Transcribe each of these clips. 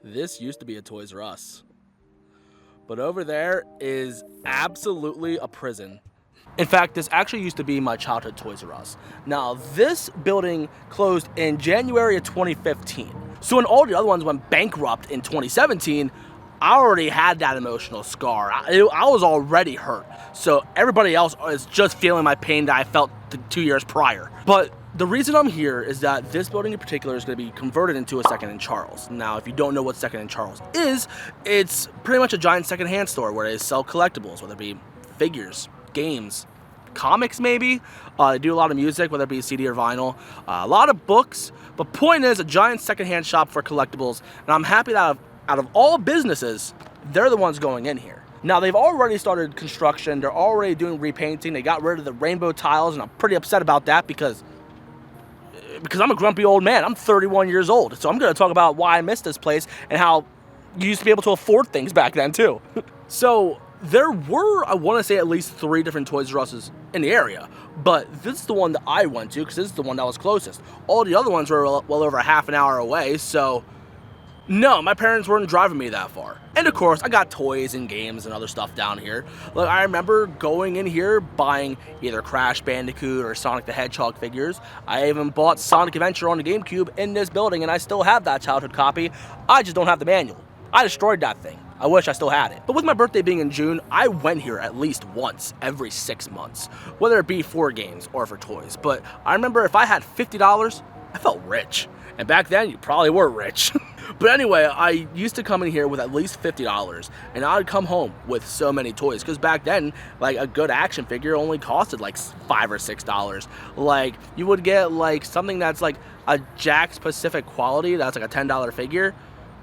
This used to be a Toys R Us, but over there is absolutely a prison. In fact, this actually used to be my childhood Toys R Us. Now, this building closed in January of 2015. So when all the other ones went bankrupt in 2017, I already had that emotional scar. I was already hurt. So everybody else is just feeling my pain that I felt the 2 years prior. But the reason I'm here is that this building in particular is going to be converted into a Second and Charles. Now, if you don't know what Second and Charles is, it's pretty much a giant secondhand store where they sell collectibles, whether it be figures, games, comics maybe. They do a lot of music, whether it be CD or vinyl, a lot of books. But point is, a giant secondhand shop for collectibles, and I'm happy that out of all businesses, they're the ones going in here. Now, they've already started construction. They're already doing repainting. They got rid of the rainbow tiles, and I'm pretty upset about that because I'm a grumpy old man. I'm 31 years old, so I'm going to talk about why I miss this place and how you used to be able to afford things back then too. So there were, I want to say, at least 3 different Toys R Us's in the area, but this is the one that I went to because this is the one that was closest. All the other ones were well over a half an hour away, so no, my parents weren't driving me that far. And of course, I got toys and games and other stuff down here. Like, I remember going in here, buying either Crash Bandicoot or Sonic the Hedgehog figures. I even bought Sonic Adventure on the GameCube in this building, and I still have that childhood copy. I just don't have the manual. I destroyed that thing. I wish I still had it. But with my birthday being in June, I went here at least once every 6 months, whether it be for games or for toys. But I remember if I had $50, I felt rich. And back then, you probably were rich. But anyway, I used to come in here with at least $50, and I would come home with so many toys. Because back then, like, a good action figure only costed like $5 or $6. Like, you would get like something that's like a Jakks Pacific quality, that's like a $10 figure,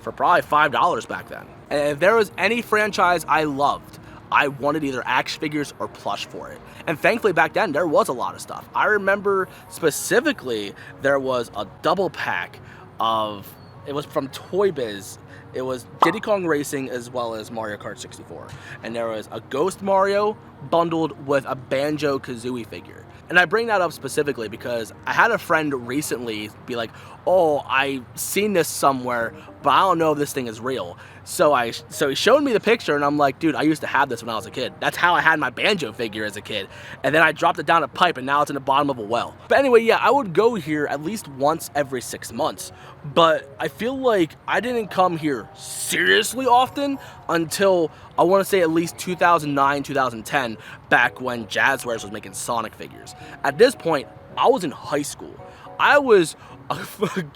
for probably $5 back then. And if there was any franchise I loved, I wanted either action figures or plush for it. And thankfully back then, there was a lot of stuff. I remember specifically there was a double pack of, it was from Toy Biz. It was Diddy Kong Racing as well as Mario Kart 64. And there was a Ghost Mario bundled with a Banjo-Kazooie figure. And I bring that up specifically because I had a friend recently be like, oh, I've seen this somewhere, but I don't know if this thing is real. So he showed me the picture, and I'm like, dude, I used to have this when I was a kid. That's how I had my Banjo figure as a kid. And then I dropped it down a pipe, and now it's in the bottom of a well. But anyway, yeah, I would go here at least once every 6 months. But I feel like I didn't come here seriously often until, I want to say, at least 2009, 2010, back when Jazzwares was making Sonic figures. At this point, I was in high school. I was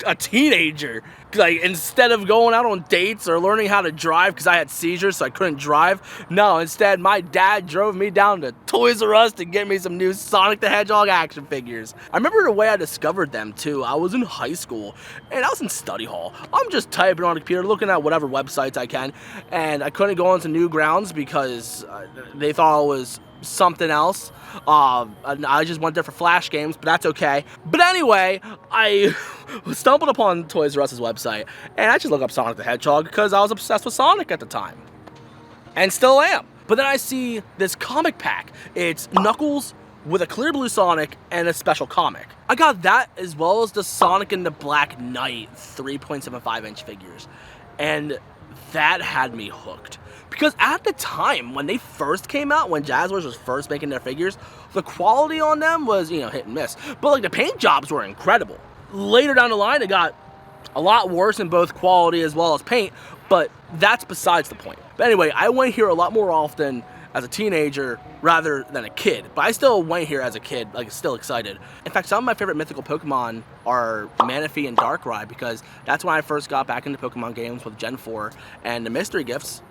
a teenager. Like, instead of going out on dates or learning how to drive because I had seizures so I couldn't drive, no, instead my dad drove me down to Toys R Us to get me some new Sonic the Hedgehog action figures. I remember the way I discovered them too. I was in high school and I was in study hall. I'm just typing on the computer, looking at whatever websites I can, and I couldn't go onto Newgrounds because they thought it was something else. I just went there for Flash games, but that's okay. But anyway, I stumbled upon Toys R Us's website, and I just looked up Sonic the Hedgehog because I was obsessed with Sonic at the time. And still am. But then I see this comic pack. It's Knuckles with a clear blue Sonic and a special comic. I got that as well as the Sonic and the Black Knight 3.75-inch figures. And that had me hooked. Because at the time, when they first came out, when Jazzwares was first making their figures, the quality on them was, hit and miss. But like, the paint jobs were incredible. Later down the line, it got a lot worse in both quality as well as paint, but that's besides the point. But anyway, I went here a lot more often as a teenager rather than a kid, but I still went here as a kid, like, still excited. In fact, some of my favorite mythical Pokemon are Manaphy and Darkrai, because that's when I first got back into Pokemon games with Gen 4, and the mystery gifts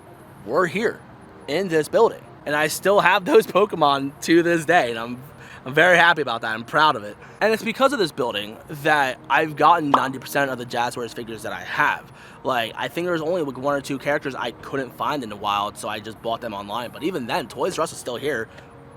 were here in this building. And I still have those Pokemon to this day, and I'm very happy about that. I'm proud of it. And it's because of this building that I've gotten 90% of the Jazzwares figures that I have. Like, I think there's only like 1 or 2 characters I couldn't find in the wild, so I just bought them online. But even then, Toys R Us is still here.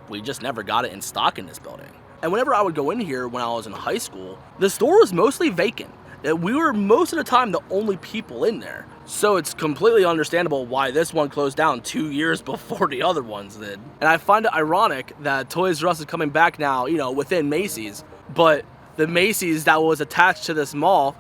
We just never got it in stock in this building. And whenever I would go in here when I was in high school, the store was mostly vacant. We were most of the time the only people in there. So it's completely understandable why this one closed down 2 years before the other ones did. And I find it ironic that Toys R Us is coming back now, within Macy's. But the Macy's that was attached to this mall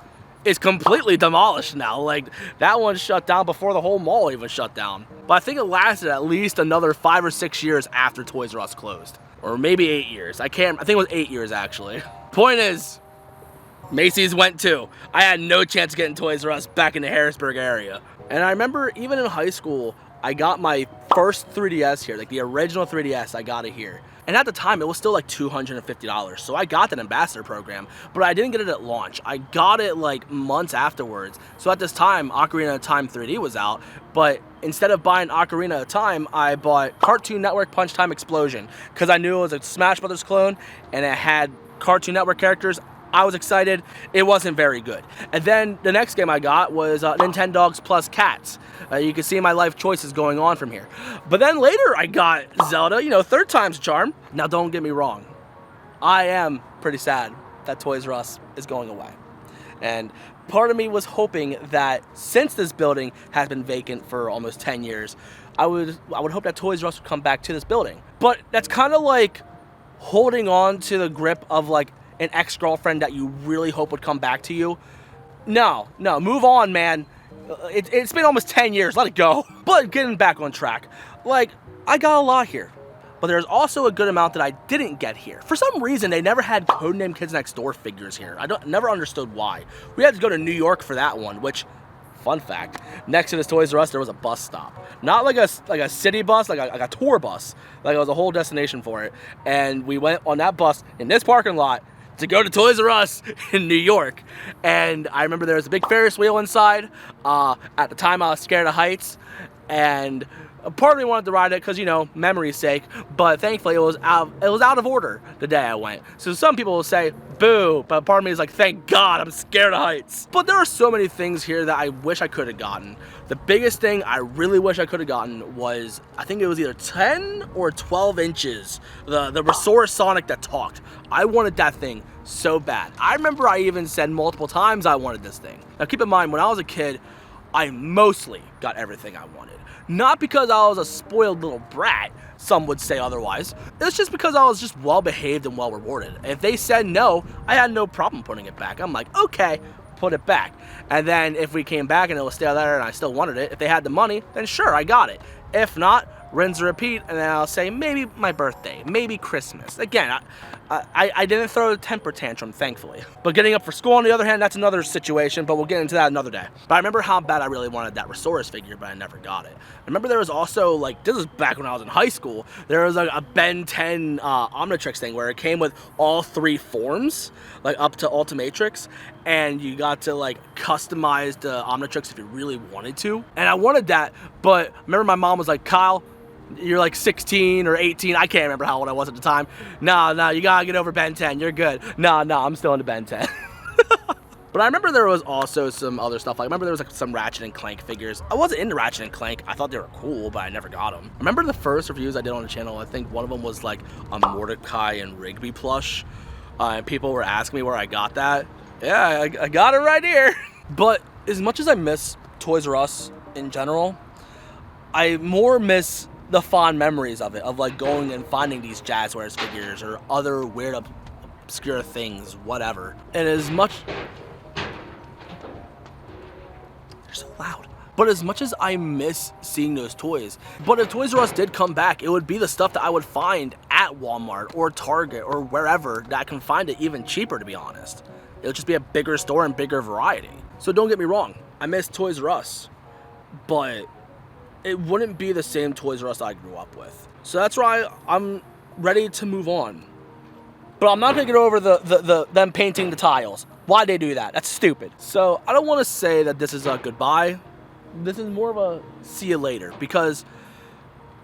is completely demolished now. Like, that one shut down before the whole mall even shut down. But I think it lasted at least another 5 or 6 years after Toys R Us closed. Or maybe 8 years. I think it was 8 years actually. Point is, Macy's went too. I had no chance of getting Toys R Us back in the Harrisburg area. And I remember even in high school, I got my first 3DS here, like the original 3DS, I got it here. And at the time, it was still like $250. So I got that ambassador program, but I didn't get it at launch. I got it like months afterwards. So at this time, Ocarina of Time 3D was out, but instead of buying Ocarina of Time, I bought Cartoon Network Punch Time Explosion, because I knew it was a Smash Brothers clone, and it had Cartoon Network characters. I was excited. It wasn't very good. And then the next game I got was Nintendogs Plus Cats. You can see my life choices going on from here. But then later I got Zelda, you know, third time's a charm. Now don't get me wrong. I am pretty sad that Toys R Us is going away. And part of me was hoping that since this building has been vacant for almost 10 years, I would hope that Toys R Us would come back to this building. But that's kind of like holding on to the grip of like an ex-girlfriend that you really hope would come back to you. No, move on, man. It's been almost 10 years, let it go. But getting back on track, like, I got a lot here, but there's also a good amount that I didn't get here. For some reason, they never had Codename Kids Next Door figures here. Never understood why. We had to go to New York for that one, which, fun fact, next to this Toys R Us, there was a bus stop. Not like a city bus, like a tour bus. Like, it was a whole destination for it. And we went on that bus in this parking lot to go to Toys R Us in New York. And I remember there was a big Ferris wheel inside. At the time, I was scared of heights, and part of me wanted to ride it because, you know, memory's sake, but thankfully it was out of order the day I went. So some people will say, boo, but part of me is like, thank God, I'm scared of heights. But there are so many things here that I wish I could have gotten. The biggest thing I really wish I could have gotten was, I think it was either 10 or 12 inches, the Resource Sonic that talked. I wanted that thing so bad. I remember I even said multiple times I wanted this thing. Now keep in mind, when I was a kid, I mostly got everything I wanted. Not because I was a spoiled little brat, some would say otherwise. It's just because I was just well behaved and well rewarded. If they said no, I had no problem putting it back. I'm like, okay, put it back. And then if we came back and it was still there and I still wanted it, if they had the money, then sure, I got it. If not, rinse and repeat, and then I'll say maybe my birthday, maybe Christmas. Again, I didn't throw a temper tantrum, thankfully. But getting up for school, on the other hand, that's another situation, but we'll get into that another day. But I remember how bad I really wanted that Resource figure, but I never got it. I remember there was also, like, this was back when I was in high school, there was like a Ben 10 Omnitrix thing where it came with all 3 forms, like up to Ultimatrix, and you got to like customize the Omnitrix if you really wanted to. And I wanted that, but I remember my mom was like, Kyle, you're like 16 or 18, I can't remember how old I was at the time. No, you gotta get over Ben 10, you're good. No, I'm still into Ben 10. But I remember there was also some other stuff. I remember there was like some Ratchet and Clank figures. I wasn't into Ratchet and Clank. I thought they were cool, but I never got them. I remember the first reviews I did on the channel, I think one of them was like a Mordecai and Rigby plush. And people were asking me where I got that. Yeah, I got it right here. But as much as I miss Toys R Us in general, I more miss the fond memories of it, of like going and finding these Jazzwares figures or other weird obscure things, whatever. And as much, they're so loud. But as much as I miss seeing those toys, but if Toys R Us did come back, it would be the stuff that I would find at Walmart or Target or wherever that I can find it even cheaper, to be honest. It would just be a bigger store and bigger variety. So don't get me wrong, I miss Toys R Us, but it wouldn't be the same Toys R Us I grew up with. So that's why I'm ready to move on. But I'm not gonna get over them painting the tiles. Why'd they do that? That's stupid. So I don't wanna say that this is a goodbye. This is more of a see you later, because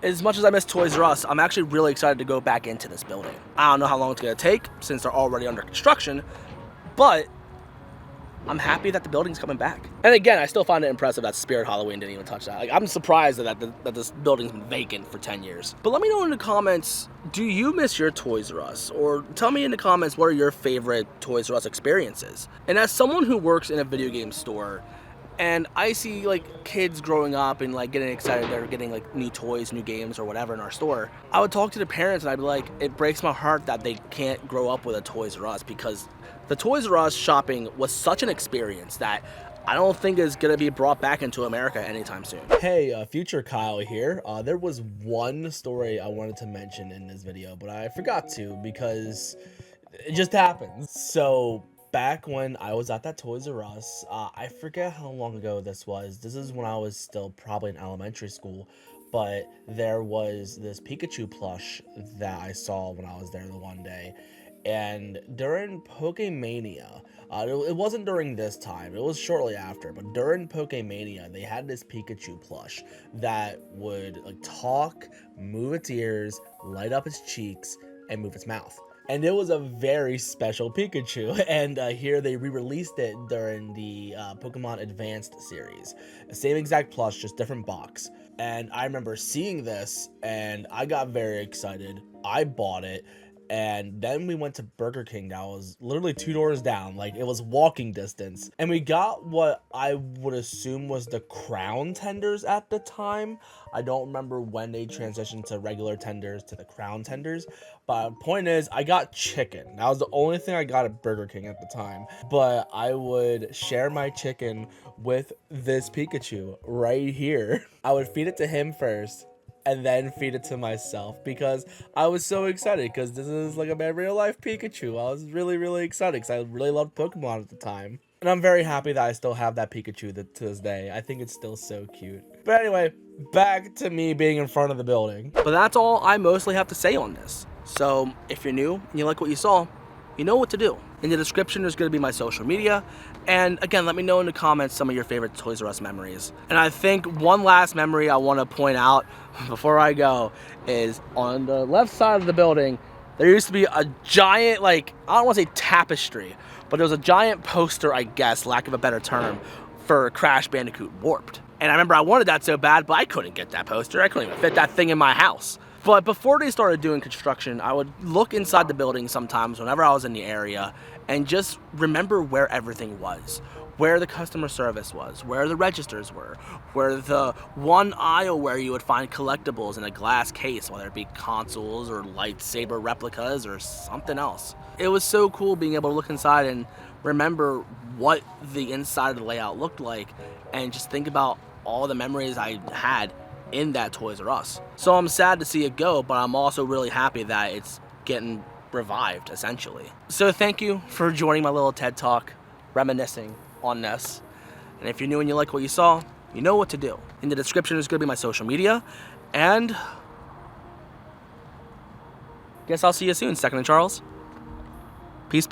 as much as I miss Toys R Us, I'm actually really excited to go back into this building. I don't know how long it's gonna take since they're already under construction, but I'm happy that the building's coming back. And again, I still find it impressive that Spirit Halloween didn't even touch that. Like, I'm surprised that this building's been vacant for 10 years. But let me know in the comments, do you miss your Toys R Us? Or tell me in the comments, what are your favorite Toys R Us experiences? And as someone who works in a video game store, and I see like kids growing up and like getting excited they're getting like new toys, new games or whatever in our store, I would talk to the parents and I'd be like, it breaks my heart that they can't grow up with a Toys R Us because The Toys R Us shopping was such an experience that I don't think is going to be brought back into America anytime soon. Hey, future Kyle here. There was one story I wanted to mention in this video, but I forgot to because it just happens. So back when I was at that Toys R Us, I forget how long ago this was. This is when I was still probably in elementary school, but there was this Pikachu plush that I saw when I was there the one day. And during Pokemania, it wasn't during this time, it was shortly after, but during Pokemania, they had this Pikachu plush that would like talk, move its ears, light up its cheeks, and move its mouth. And it was a very special Pikachu, and here they re-released it during the Pokemon Advanced series. Same exact plush, just different box. And I remember seeing this, and I got very excited. I bought it. And then we went to Burger King that was literally 2 doors down, like it was walking distance. And we got what I would assume was the crown tenders at the time. I don't remember when they transitioned to regular tenders to the crown tenders. But the point is, I got chicken. That was the only thing I got at Burger King at the time. But I would share my chicken with this Pikachu right here. I would feed it to him first, and then feed it to myself because I was so excited because this is like a real life Pikachu. I was really excited because I really loved Pokemon at the time. And I'm very happy that I still have that Pikachu to this day. I think it's still so cute. But anyway, back to me being in front of the building. But that's all I mostly have to say on this. So if you're new and you like what you saw, you know what to do. In the description, there's going to be my social media. And again, let me know in the comments some of your favorite Toys R Us memories. And I think one last memory I want to point out before I go is on the left side of the building, there used to be a giant, like, I don't want to say tapestry, but there was a giant poster, I guess, lack of a better term, for Crash Bandicoot Warped. And I remember I wanted that so bad, but I couldn't get that poster. I couldn't even fit that thing in my house. But before they started doing construction, I would look inside the building sometimes whenever I was in the area and just remember where everything was, where the customer service was, where the registers were, where the one aisle where you would find collectibles in a glass case, whether it be consoles or lightsaber replicas or something else. It was so cool being able to look inside and remember what the inside of the layout looked like and just think about all the memories I had in that Toys R Us. So I'm sad to see it go, but I'm also really happy that it's getting revived, essentially. So thank you for joining my little TED Talk, reminiscing on this. And if you're new and you like what you saw, you know what to do. In the description is going to be my social media, and guess I'll see you soon, Second and Charles. Peace.